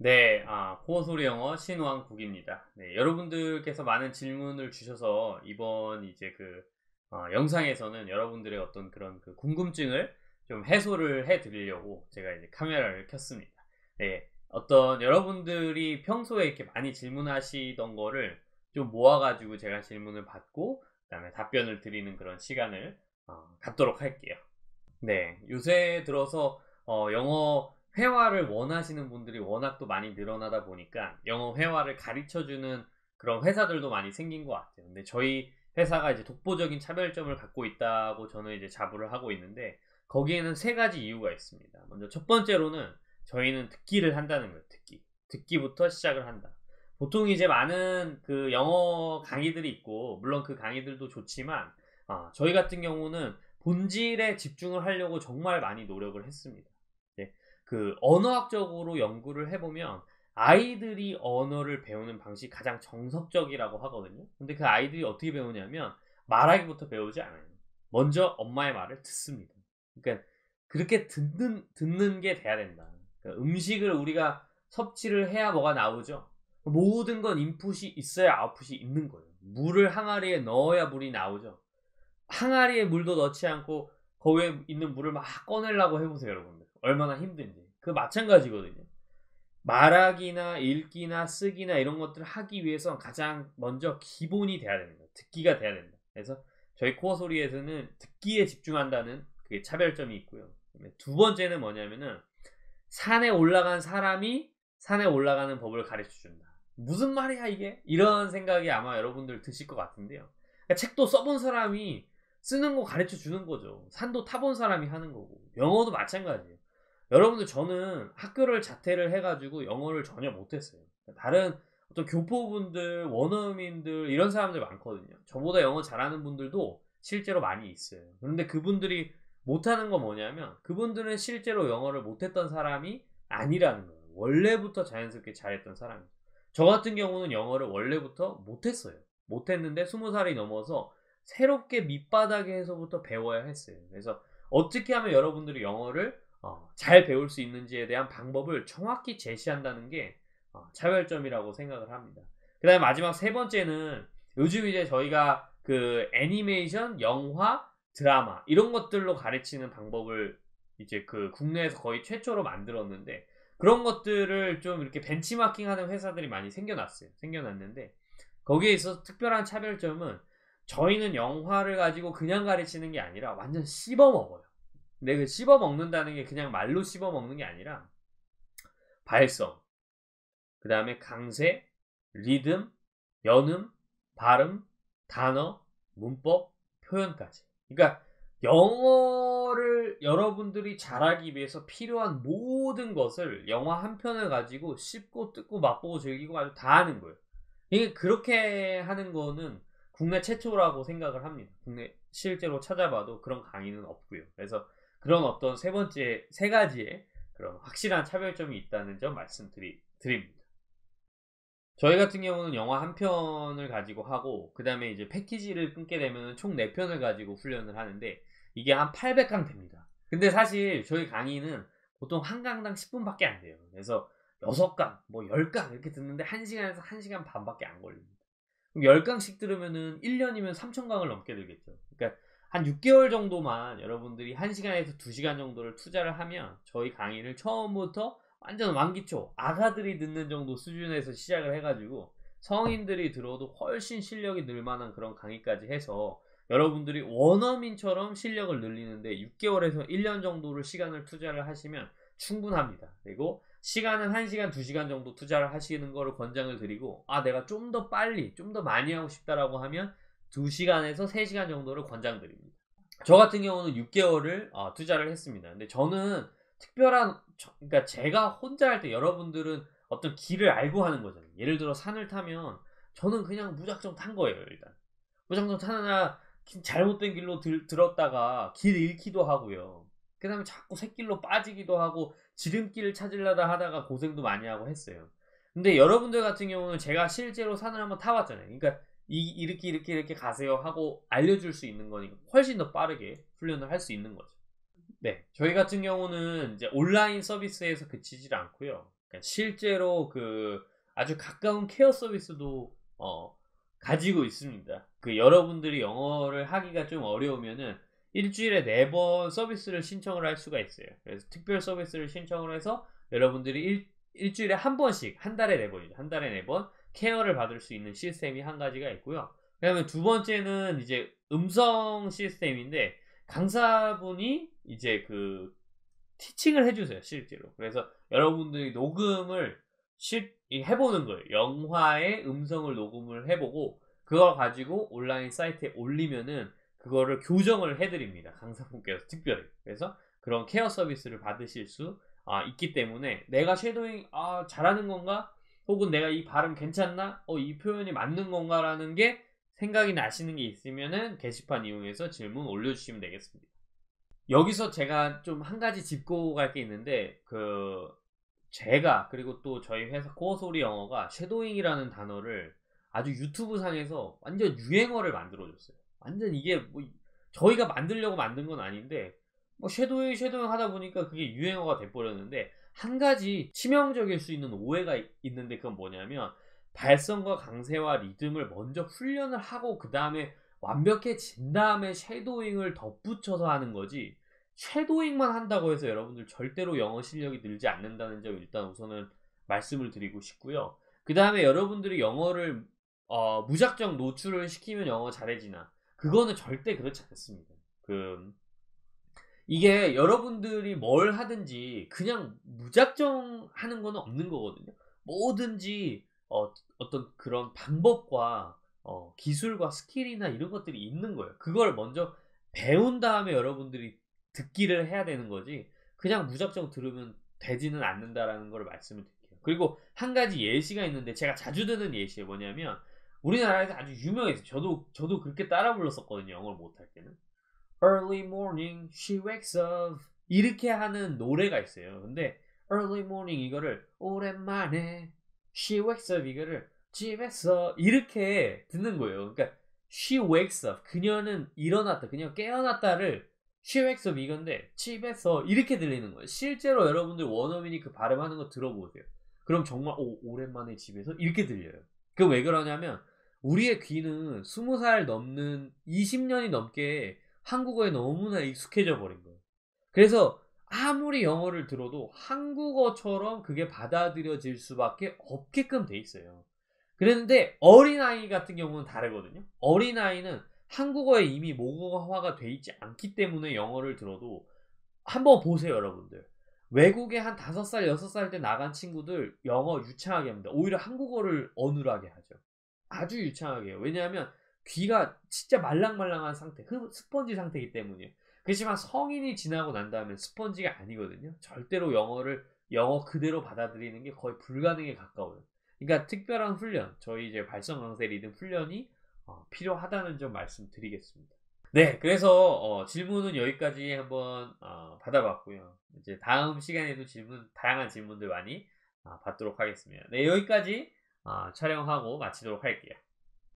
네, 코어소리 영어 신왕국입니다. 네, 여러분들께서 많은 질문을 주셔서 이번 이제 영상에서는 여러분들의 어떤 그런 그 궁금증을 좀 해소를 해 드리려고 제가 이제 카메라를 켰습니다. 네, 어떤 여러분들이 평소에 이렇게 많이 질문하시던 거를 좀 모아가지고 제가 질문을 받고 그다음에 답변을 드리는 그런 시간을 갖도록 할게요. 네, 요새 들어서 영어 회화를 원하시는 분들이 워낙 또 많이 늘어나다 보니까 영어 회화를 가르쳐주는 그런 회사들도 많이 생긴 것 같아요. 근데 저희 회사가 이제 독보적인 차별점을 갖고 있다고 저는 이제 자부를 하고 있는데 거기에는 세 가지 이유가 있습니다. 먼저 첫 번째로는 저희는 듣기를 한다는 거예요. 듣기. 듣기부터 시작을 한다. 보통 이제 많은 그 영어 강의들이 있고 물론 그 강의들도 좋지만 저희 같은 경우는 본질에 집중을 하려고 정말 많이 노력을 했습니다. 네, 그 언어학적으로 연구를 해보면 아이들이 언어를 배우는 방식이 가장 정석적이라고 하거든요. 근데 그 아이들이 어떻게 배우냐면 말하기부터 배우지 않아요. 먼저 엄마의 말을 듣습니다. 그러니까 그렇게 듣는 게 돼야 된다. 그러니까 음식을 우리가 섭취를 해야 뭐가 나오죠. 모든 건 인풋이 있어야 아웃풋이 있는 거예요. 물을 항아리에 넣어야 물이 나오죠. 항아리에 물도 넣지 않고 거기에 있는 물을 막 꺼내려고 해보세요, 여러분들. 얼마나 힘든지. 그 마찬가지거든요. 말하기나 읽기나 쓰기나 이런 것들을 하기 위해서 가장 먼저 기본이 돼야 됩니다. 듣기가 돼야 된다. 그래서 저희 코어 소리에서는 듣기에 집중한다는 그게 차별점이 있고요. 두 번째는 뭐냐면은 산에 올라간 사람이 산에 올라가는 법을 가르쳐 준다. 무슨 말이야 이게? 이런 생각이 아마 여러분들 드실 것 같은데요. 그러니까 책도 써본 사람이 쓰는 거 가르쳐 주는 거죠. 산도 타본 사람이 하는 거고. 영어도 마찬가지예요. 여러분들 저는 학교를 자퇴를 해가지고 영어를 전혀 못했어요. 다른 어떤 교포분들, 원어민들 이런 사람들 많거든요. 저보다 영어 잘하는 분들도 실제로 많이 있어요. 그런데 그분들이 못하는 건 뭐냐면 그분들은 실제로 영어를 못했던 사람이 아니라는 거예요. 원래부터 자연스럽게 잘했던 사람이죠. 저 같은 경우는 영어를 원래부터 못했어요. 못했는데 20살이 넘어서 새롭게 밑바닥에서부터 배워야 했어요. 그래서 어떻게 하면 여러분들이 영어를 잘 배울 수 있는지에 대한 방법을 정확히 제시한다는 게 차별점이라고 생각을 합니다. 그 다음에 마지막 세 번째는 요즘 이제 저희가 그 애니메이션, 영화, 드라마 이런 것들로 가르치는 방법을 이제 그 국내에서 거의 최초로 만들었는데 그런 것들을 좀 이렇게 벤치마킹하는 회사들이 많이 생겨났어요. 생겨났는데 거기에 있어서 특별한 차별점은 저희는 영화를 가지고 그냥 가르치는 게 아니라 완전 씹어 먹어요. 근데 그 씹어 먹는다는 게 그냥 말로 씹어 먹는 게 아니라 발성, 그 다음에 강세, 리듬, 연음, 발음, 단어, 문법, 표현까지. 그러니까 영어를 여러분들이 잘하기 위해서 필요한 모든 것을 영화 한 편을 가지고 씹고 뜯고 맛보고 즐기고 아주 다 하는 거예요. 이게 그렇게 하는 거는 국내 최초라고 생각을 합니다. 국내 실제로 찾아봐도 그런 강의는 없고요. 그래서 그런 어떤 세 번째 세 가지의 그런 확실한 차별점이 있다는 점 말씀드립니다. 저희 같은 경우는 영화 한 편을 가지고 하고 그 다음에 이제 패키지를 끊게 되면 총 4편을 가지고 훈련을 하는데 이게 한 800강 됩니다. 근데 사실 저희 강의는 보통 한 강당 10분밖에 안 돼요. 그래서 6강, 뭐 10강 이렇게 듣는데 1시간에서 1시간 반밖에 안 걸립니다. 그럼 10강씩 들으면은 1년이면 3,000강을 넘게 들겠죠. 그러니까 한 6개월 정도만 여러분들이 1시간에서 2시간 정도를 투자를 하면 저희 강의를 처음부터 완전 완기초 아가들이 듣는 정도 수준에서 시작을 해가지고 성인들이 들어도 훨씬 실력이 늘 만한 그런 강의까지 해서 여러분들이 원어민처럼 실력을 늘리는데 6개월에서 1년 정도를 시간을 투자를 하시면 충분합니다. 그리고 시간은 1시간, 2시간 정도 투자를 하시는 거를 권장을 드리고 내가 좀 더 빨리, 좀 더 많이 하고 싶다라고 하면 2시간에서 3시간 정도를 권장드립니다. 저 같은 경우는 6개월을 투자를 했습니다. 근데 저는 특별한 그러니까 제가 혼자 할 때 여러분들은 어떤 길을 알고 하는 거잖아요. 예를 들어 산을 타면 저는 그냥 무작정 탄 거예요. 일단 무작정 타느라 잘못된 길로 들었다가 길 잃기도 하고요. 그 다음에 자꾸 샛길로 빠지기도 하고 지름길을 찾으려다 하다가 고생도 많이 하고 했어요. 근데 여러분들 같은 경우는 제가 실제로 산을 한번 타봤잖아요. 그러니까 이렇게 가세요 하고 알려줄 수 있는 거니까 훨씬 더 빠르게 훈련을 할 수 있는 거죠. 네, 저희 같은 경우는 이제 온라인 서비스에서 그치질 않고요. 그러니까 실제로 아주 가까운 케어 서비스도 가지고 있습니다. 여러분들이 영어를 하기가 좀 어려우면은 일주일에 4번 서비스를 신청을 할 수가 있어요. 그래서 특별 서비스를 신청을 해서 여러분들이 일주일에 한 번씩, 한 달에 4번이죠. 한 달에 4번 케어를 받을 수 있는 시스템이 한 가지가 있고요. 그다음에 두 번째는 이제 음성 시스템인데, 강사분이 이제 티칭을 해주세요, 실제로. 그래서 여러분들이 녹음을 해보는 거예요. 영화의 음성을 녹음을 해보고, 그걸 가지고 온라인 사이트에 올리면은 그거를 교정을 해드립니다, 강사분께서 특별히. 그래서 그런 케어 서비스를 받으실 수 있기 때문에, 내가 쉐도잉 잘하는 건가? 혹은 내가 이 발음 괜찮나? 이 표현이 맞는 건가? 라는 게 생각이 나시는 게 있으면은 게시판 이용해서 질문 올려주시면 되겠습니다. 여기서 제가 좀 한 가지 짚고 갈 게 있는데, 제가 그리고 또 저희 회사 코어소리 영어가 쉐도잉이라는 단어를 아주 유튜브 상에서 완전 유행어를 만들어줬어요. 완전 이게 뭐 저희가 만들려고 만든 건 아닌데, 뭐 쉐도잉 하다 보니까 그게 유행어가 돼버렸는데, 한 가지 치명적일 수 있는 오해가 있는데, 그건 뭐냐면 발성과 강세와 리듬을 먼저 훈련을 하고 그 다음에 완벽해진 다음에 쉐도잉을 덧붙여서 하는 거지, 쉐도잉만 한다고 해서 여러분들 절대로 영어 실력이 늘지 않는다는 점 일단 우선은 말씀을 드리고 싶고요. 그 다음에 여러분들이 영어를 무작정 노출을 시키면 영어 잘해지나, 그거는 절대 그렇지 않습니다. 이게 여러분들이 뭘 하든지 그냥 무작정 하는 건 없는 거거든요. 뭐든지 어떤 그런 방법과 기술과 스킬이나 이런 것들이 있는 거예요. 그걸 먼저 배운 다음에 여러분들이 듣기를 해야 되는 거지, 그냥 무작정 들으면 되지는 않는다라는 걸 말씀을 드릴게요. 그리고 한 가지 예시가 있는데, 제가 자주 드는 예시가 뭐냐면, 우리나라에서 아주 유명해서 저도 그렇게 따라 불렀었거든요, 영어를 못할 때는. Early morning she wakes up, 이렇게 하는 노래가 있어요. 근데 early morning 이거를 오랜만에 she wakes up 이거를 집에서 이렇게 듣는 거예요. 그러니까 she wakes up, 그녀는 일어났다, 그녀 깨어났다를 she wakes up 이건데 집에서 이렇게 들리는 거예요. 실제로 여러분들 원어민이 그 발음하는 거 들어보세요. 그럼 정말 오랜만에 집에서 이렇게 들려요. 그 왜 그러냐면, 우리의 귀는 20살 넘는 20년이 넘게 한국어에 너무나 익숙해져 버린 거예요. 그래서 아무리 영어를 들어도 한국어처럼 그게 받아들여질 수밖에 없게끔 돼 있어요. 그런데 어린아이 같은 경우는 다르거든요. 어린아이는 한국어에 이미 모국어화가 돼 있지 않기 때문에 영어를 들어도, 한번 보세요, 여러분들. 외국에 한 5살, 6살 때 나간 친구들 영어 유창하게 합니다. 오히려 한국어를 어눌하게 하죠. 아주 유창하게 해요. 왜냐하면 귀가 진짜 말랑말랑한 상태, 스펀지 상태이기 때문이에요. 그렇지만 성인이 지나고 난 다음에 스펀지가 아니거든요. 절대로 영어 그대로 받아들이는 게 거의 불가능에 가까워요. 그러니까 특별한 훈련, 저희 이제 발성 강세 리듬 훈련이 필요하다는 점 말씀드리겠습니다. 네, 그래서 질문은 여기까지 한번 받아봤고요. 이제 다음 시간에도 다양한 질문들 많이 받도록 하겠습니다. 네, 여기까지 촬영하고 마치도록 할게요.